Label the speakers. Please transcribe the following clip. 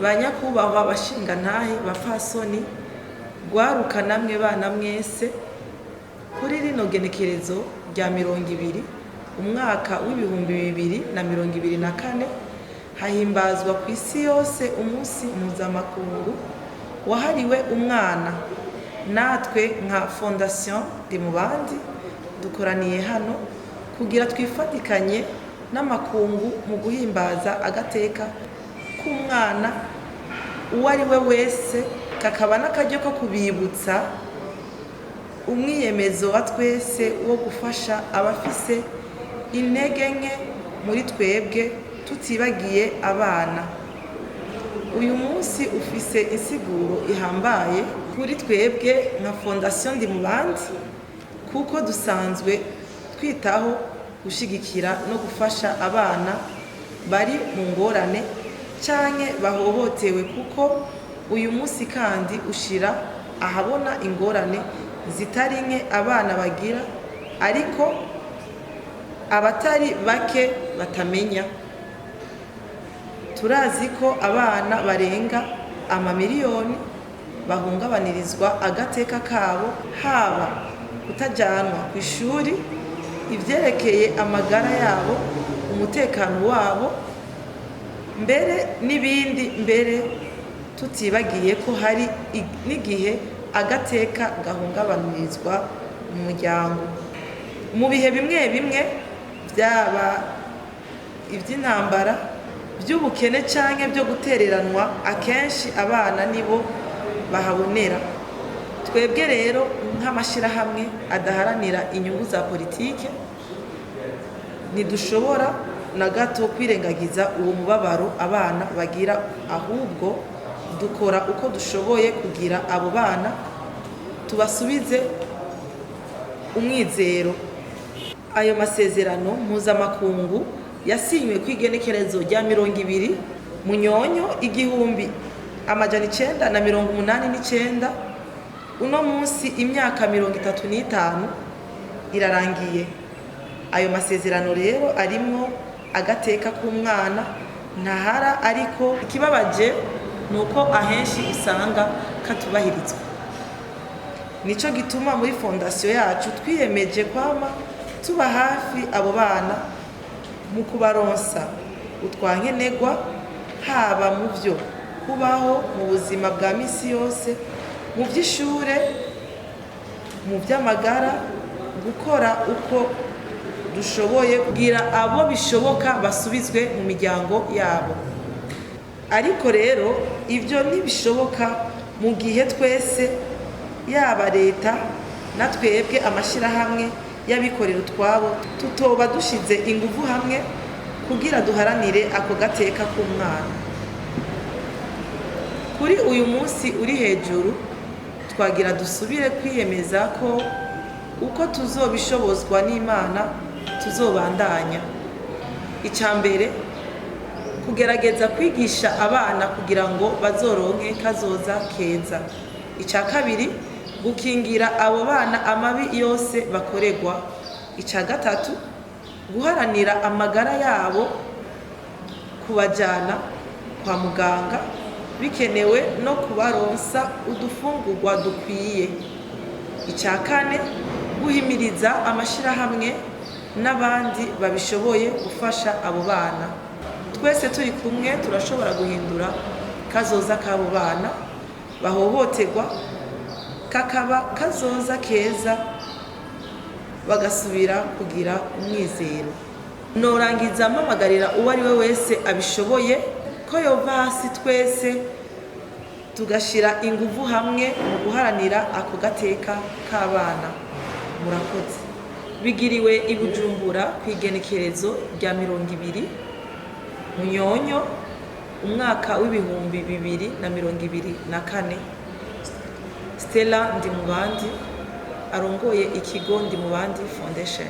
Speaker 1: banyakubahwa bashinga ntahe bapfasoni gwaruka namwe bana mwese kuri rino genekerezo rya 20 umwaka w'ibihumbi 2024 hahimbazwa ku isi yose umunsi mpuzamakungu wahariwe umwana. Natwe nka Fondation Ndimubandi dukoraniye hano kugira twifatikanye n'amakungu mu guhimbaza agateka k'umwana uwo ari we wese, kakaba n'akaryo ko kubibutsa umwiyemezo wa twese wo gufasha abafise intege nke muri twebwe tutibagiye abana. Uyu munsi ufise insiguro ihambaye kuri twebwe nka Fondation Ndimubandi kuko dusanzwe twitaho gushigikira no gufasha abana bari mu ngorane canke bahohotewe, kuko uyu munsi kandi ushira ahabona ingorane zitari nke abana bagira ariko abatari bake batamenya. Turazi ko abana barenga amamiliyoni bahungabanirizwa agateka kabo, haba kutajanwa ku ishuri, ivyerekeye amagara yabo, umutekano wabo, mbere n'ibindi, mbere tutibagiye ko hari n'igihe agateka gahungabanirizwa mu muryango. Mu bihe bimwe bimwe byaba ivy'intambara, by'ubukene canke byo gutereranwa, akenshi abana nibo bahabonera. Twebwe rero nk'amashirahamwe adaharanira inyungu za politike ntidushobora na gato kwirengagiza uwo mubabaro abana bagira, ahubwo dukora uko dushoboye kugira abo bana tubasubize umwizero. Ayo masezerano mpuzamakungu yasinywe kw'igenekerezo rya 20 Munyonyo 1989. Uno munsi imyaka 35 irarangiye. Ayo masezerano rero arimo agateka k'umwana ntahara, ariko ikibabaje nuko ahenshi usanga katubahirizwa. Nico gituma muri fondation yacu twiyemeje kwama tuba hafi abo bana mu kubaronsa utwankenegwa, haba mu byo kubaho mu buzima bwa misi yose, mu by'ishure, mu by'amagara, gukora uko dushoboye kugira abo bishoboka basubizwe mu miryango yabo. Ariko rero ibyo ntibishoboka mu gihe twese, yaba leta na twebwe amashirahamwe y'abikorera utwabo, tutoba dushize ingufu hamwe kugira duharanire ako gateka k'umwana. Kuri uyu munsi uri hejuru, twagira dusubire kwiyemeza ko uko tuzobishobozwa n'Imana tuzobandanya. Icambere, kugerageza kwigisha abana kugira ngo bazoronke kazoza keza. Ica kabiri, gukingira abo bana amabi yose bakoregwa. Ica gatatu, guharanira amagara yabo, kubajana kwa muganga bikenewe no kubaronsa udufungurwa dukwiye. Ica kane, guhimiriza amashirahamwe n'abandi babishoboye gufasha abo bana. Twese turi kumwe turashobora guhindura kazoza k'abo bana bahohoterwa, kakaba kazoza keza, bagasubira kugira umwizero. Norangiza mpamagarira uwo ari we wese abishoboye ko yova hasi twese tugashira ingufu hamwe mu guharanira ako gateka k'abana. Murakoze. Bigiriwe i Bujumbura kw'igenekerezo rya 20 Munyonyo umwaka w'ibihumbi 2024. Stella Ndimubandi arongoye ikigo Ndimubandi Foundation.